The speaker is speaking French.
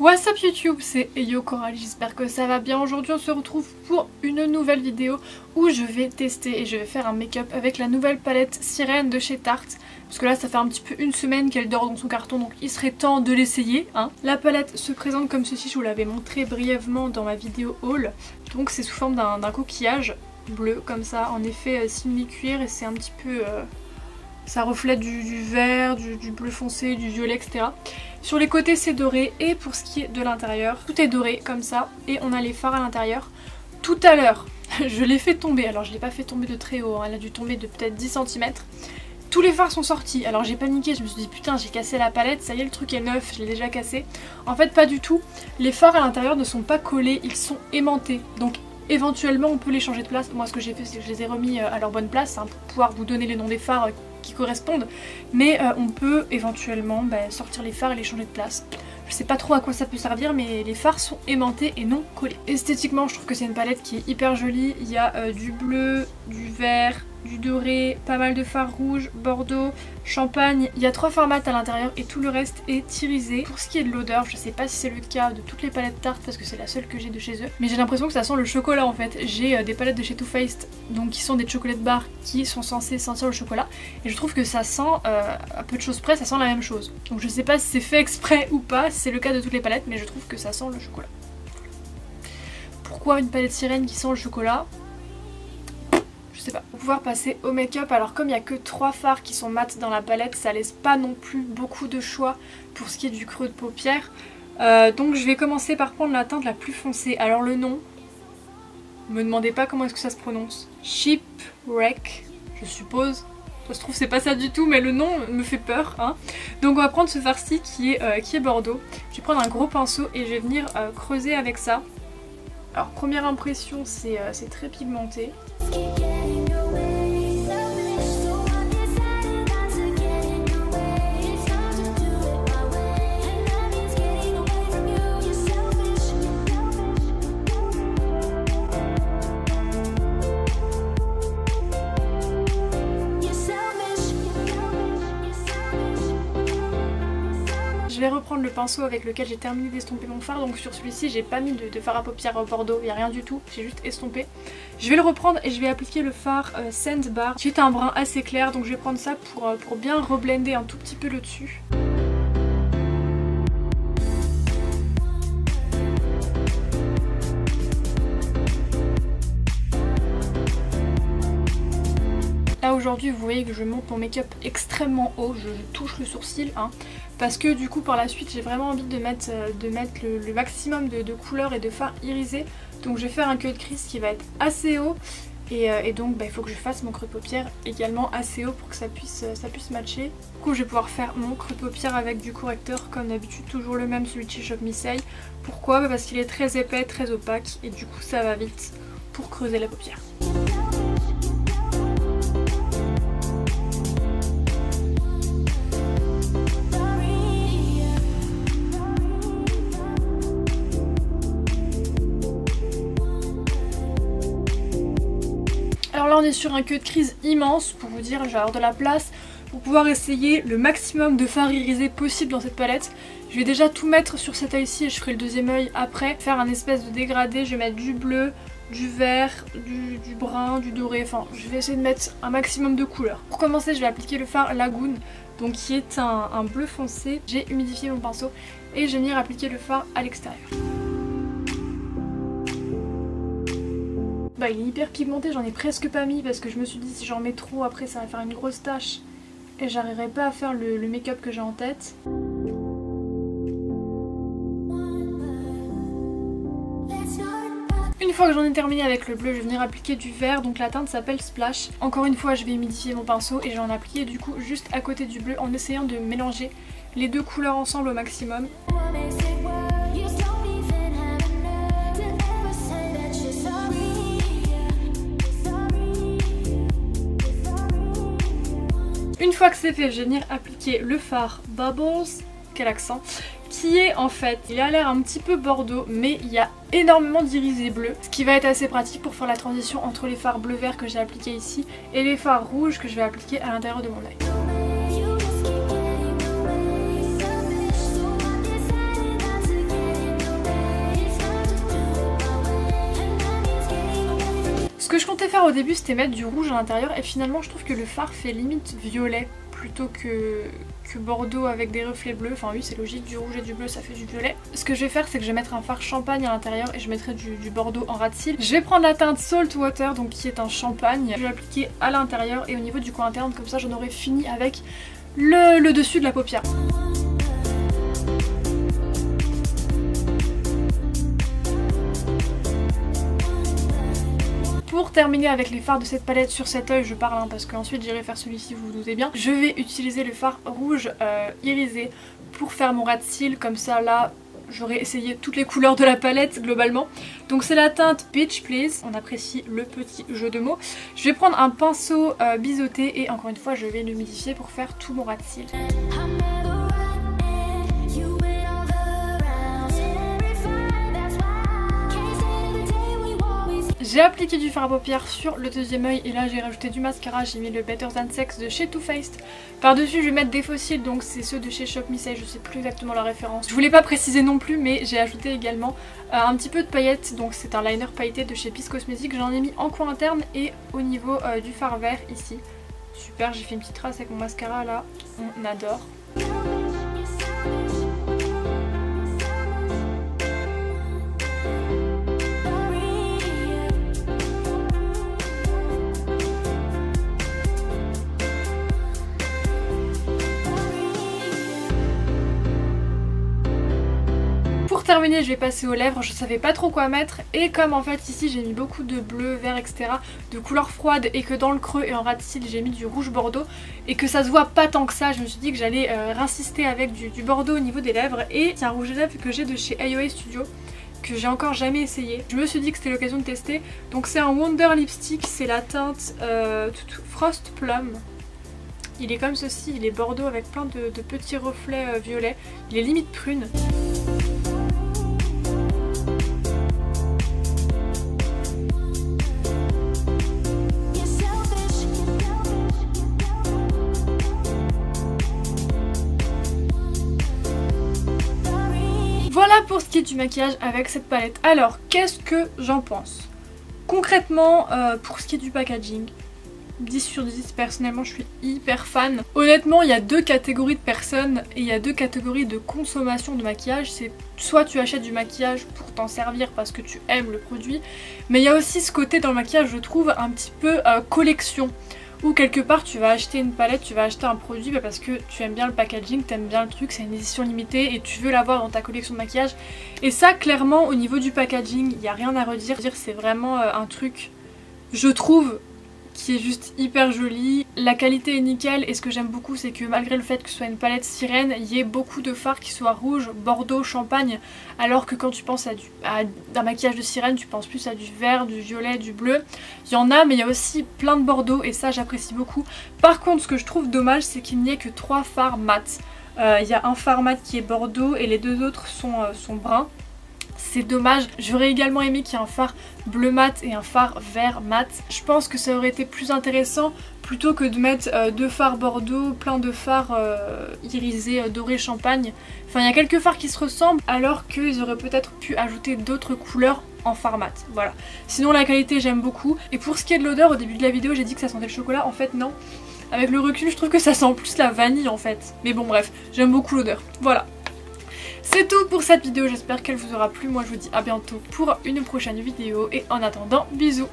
What's up YouTube, c'est Eyo Coralie, j'espère que ça va bien. Aujourd'hui on se retrouve pour une nouvelle vidéo où je vais tester et je vais faire un make-up avec la nouvelle palette Sirène de chez Tarte. Parce que là ça fait un petit peu une semaine qu'elle dort dans son carton, donc il serait temps de l'essayer. La palette se présente comme ceci, je vous l'avais montré brièvement dans ma vidéo haul. Donc c'est sous forme d'un coquillage bleu comme ça, en effet simili-cuir, et c'est un petit peu... ça reflète du vert, du bleu foncé, du violet, etc. Sur les côtés c'est doré, et pour ce qui est de l'intérieur, tout est doré comme ça, et on a les fards à l'intérieur. Tout à l'heure, je l'ai fait tomber, alors je l'ai pas fait tomber de très haut, elle a dû tomber de peut-être 10 cm. Tous les fards sont sortis, alors j'ai paniqué, je me suis dit putain j'ai cassé la palette, ça y est le truc est neuf, je l'ai déjà cassé. En fait pas du tout, les fards à l'intérieur ne sont pas collés, ils sont aimantés, donc éventuellement on peut les changer de place. Moi ce que j'ai fait c'est que je les ai remis à leur bonne place, pour pouvoir vous donner les noms des fards qui correspondent, mais on peut éventuellement sortir les fards et les changer de place. Je sais pas trop à quoi ça peut servir, mais les fards sont aimantés et non collés. Esthétiquement je trouve que c'est une palette qui est hyper jolie, il y a du bleu, du vert, du doré, pas mal de fards rouges, bordeaux, champagne. Il y a 3 fards mat à l'intérieur et tout le reste est irisé. Pour ce qui est de l'odeur, je sais pas si c'est le cas de toutes les palettes Tarte parce que c'est la seule que j'ai de chez eux, mais j'ai l'impression que ça sent le chocolat en fait. J'ai des palettes de chez Too Faced, donc qui sont des chocolate bars qui sont censées sentir le chocolat, et je trouve que ça sent, à peu de choses près, ça sent la même chose. Donc je sais pas si c'est fait exprès ou pas, si c'est le cas de toutes les palettes, mais je trouve que ça sent le chocolat. Pourquoi une palette Sirène qui sent le chocolat ? Je sais pas. Pour pouvoir passer au make-up, alors comme il n'y a que 3 fards qui sont mat dans la palette, ça laisse pas non plus beaucoup de choix pour ce qui est du creux de paupière. Donc je vais commencer par prendre la teinte la plus foncée. Alors le nom, me demandez pas comment est-ce que ça se prononce. Shipwreck, je suppose. Ça se trouve c'est pas ça du tout, mais le nom me fait peur. Donc on va prendre ce fard-ci qui est bordeaux. Je vais prendre un gros pinceau et je vais venir creuser avec ça. Alors première impression c'est très pigmenté. Je vais reprendre le pinceau avec lequel j'ai terminé d'estomper mon fard, donc sur celui-ci j'ai pas mis de fard à paupières bordeaux, il n'y a rien du tout, j'ai juste estompé. Je vais le reprendre et je vais appliquer le fard Sandbar, qui est un brun assez clair, donc je vais prendre ça pour bien reblender un tout petit peu le dessus. Là aujourd'hui vous voyez que je monte mon make-up extrêmement haut, je touche le sourcil, parce que du coup par la suite j'ai vraiment envie de mettre le maximum de couleurs et de fards irisés. Donc je vais faire un cut crease qui va être assez haut, et donc il faut que je fasse mon creux de paupière également assez haut pour que ça puisse matcher. Du coup je vais pouvoir faire mon creux de paupière avec du correcteur comme d'habitude, toujours le même, celui de chez Shop Miss A. Pourquoi ? Parce qu'il est très épais, très opaque, et du coup ça va vite pour creuser la paupière. Alors là on est sur un queue de crise immense, pour vous dire, je vais avoir de la place pour pouvoir essayer le maximum de fards irisés possible dans cette palette. Je vais déjà tout mettre sur cet œil-ci et je ferai le deuxième œil après. Faire un espèce de dégradé, je vais mettre du bleu, du vert, du brun, du doré, enfin je vais essayer de mettre un maximum de couleurs. Pour commencer je vais appliquer le fard Lagoon, donc qui est un bleu foncé. J'ai humidifié mon pinceau et je vais venir appliquer le fard à l'extérieur. Il est hyper pigmenté, j'en ai presque pas mis parce que je me suis dit si j'en mets trop après ça va faire une grosse tache et j'arriverai pas à faire le make-up que j'ai en tête. Une fois que j'en ai terminé avec le bleu, je vais venir appliquer du vert, donc la teinte s'appelle Splash. Encore une fois je vais humidifier mon pinceau et j'en ai appliqué du coup juste à côté du bleu en essayant de mélanger les deux couleurs ensemble au maximum. Une fois que c'est fait, je vais venir appliquer le fard Bubbles, quel accent, qui est en fait, il a l'air un petit peu bordeaux, mais il y a énormément d'irisés bleus, ce qui va être assez pratique pour faire la transition entre les fards bleu-vert que j'ai appliqués ici et les fards rouges que je vais appliquer à l'intérieur de mon œil. faire au début c'était mettre du rouge à l'intérieur et finalement je trouve que le fard fait limite violet plutôt que bordeaux avec des reflets bleus. Enfin oui c'est logique, du rouge et du bleu ça fait du violet. Ce que je vais faire c'est que je vais mettre un fard champagne à l'intérieur et je mettrai du bordeaux en ras de cils. Je vais prendre la teinte Salt Water donc qui est un champagne. Je vais l'appliquer à l'intérieur et au niveau du coin interne comme ça j'en aurai fini avec le dessus de la paupière. Pour terminer avec les fards de cette palette sur cet œil, je parle parce qu'ensuite j'irai faire celui-ci, vous vous doutez bien. Je vais utiliser le fard rouge irisé pour faire mon ras de cils, comme ça là j'aurai essayé toutes les couleurs de la palette globalement. Donc c'est la teinte Beach Please, on apprécie le petit jeu de mots. Je vais prendre un pinceau biseauté et encore une fois je vais l'humidifier pour faire tout mon ras de cils. J'ai appliqué du fard à paupières sur le deuxième œil et là j'ai rajouté du mascara, j'ai mis le Better Than Sex de chez Too Faced. Par dessus je vais mettre des fossiles, donc c'est ceux de chez Shop Me Say, je sais plus exactement la référence. Je voulais pas préciser non plus mais j'ai ajouté également un petit peu de paillettes, donc c'est un liner pailleté de chez Peace Cosmetics. J'en ai mis en coin interne et au niveau du fard vert ici. Super, j'ai fait une petite trace avec mon mascara là, on adore. Pour terminer je vais passer aux lèvres, je savais pas trop quoi mettre et comme en fait ici j'ai mis beaucoup de bleu, vert etc, de couleurs froides et que dans le creux et en ras de cils j'ai mis du rouge bordeaux et que ça se voit pas tant que ça, je me suis dit que j'allais insister avec du bordeaux au niveau des lèvres et c'est un rouge à lèvres que j'ai de chez AOA Studio que j'ai encore jamais essayé. Je me suis dit que c'était l'occasion de tester, donc c'est un Wonder Lipstick, c'est la teinte Frost Plum. Il est comme ceci, il est bordeaux avec plein de petits reflets violets, il est limite prune. Voilà pour ce qui est du maquillage avec cette palette. Alors qu'est-ce que j'en pense? Concrètement pour ce qui est du packaging, 10 sur 10, personnellement je suis hyper fan. Honnêtement il y a deux catégories de personnes et il y a deux catégories de consommation de maquillage. C'est soit tu achètes du maquillage pour t'en servir parce que tu aimes le produit, mais il y a aussi ce côté dans le maquillage je trouve un petit peu collection. Ou quelque part tu vas acheter une palette, tu vas acheter un produit parce que tu aimes bien le packaging, tu aimes bien le truc, c'est une édition limitée et tu veux l'avoir dans ta collection de maquillage. Et ça clairement au niveau du packaging, il n'y a rien à redire, c'est vraiment un truc, je trouve, qui est juste hyper joli. La qualité est nickel et ce que j'aime beaucoup c'est que malgré le fait que ce soit une palette sirène, il y ait beaucoup de fards qui soient rouge, bordeaux, champagne, alors que quand tu penses à un maquillage de sirène tu penses plus à du vert, du violet, du bleu. Il y en a mais il y a aussi plein de bordeaux et ça j'apprécie beaucoup. Par contre ce que je trouve dommage c'est qu'il n'y ait que 3 fards mat. Il y a un fard mat qui est bordeaux et les deux autres sont bruns. C'est dommage, j'aurais également aimé qu'il y ait un fard bleu mat et un fard vert mat. Je pense que ça aurait été plus intéressant plutôt que de mettre 2 fards bordeaux, plein de fards irisés, dorés, champagne. Enfin il y a quelques fards qui se ressemblent alors qu'ils auraient peut-être pu ajouter d'autres couleurs en fard mat. Voilà. Sinon la qualité j'aime beaucoup. Et pour ce qui est de l'odeur, au début de la vidéo j'ai dit que ça sentait le chocolat, en fait non. Avec le recul je trouve que ça sent plus la vanille en fait. Mais bon bref, j'aime beaucoup l'odeur. Voilà. C'est tout pour cette vidéo, j'espère qu'elle vous aura plu. Moi je vous dis à bientôt pour une prochaine vidéo et en attendant, bisous.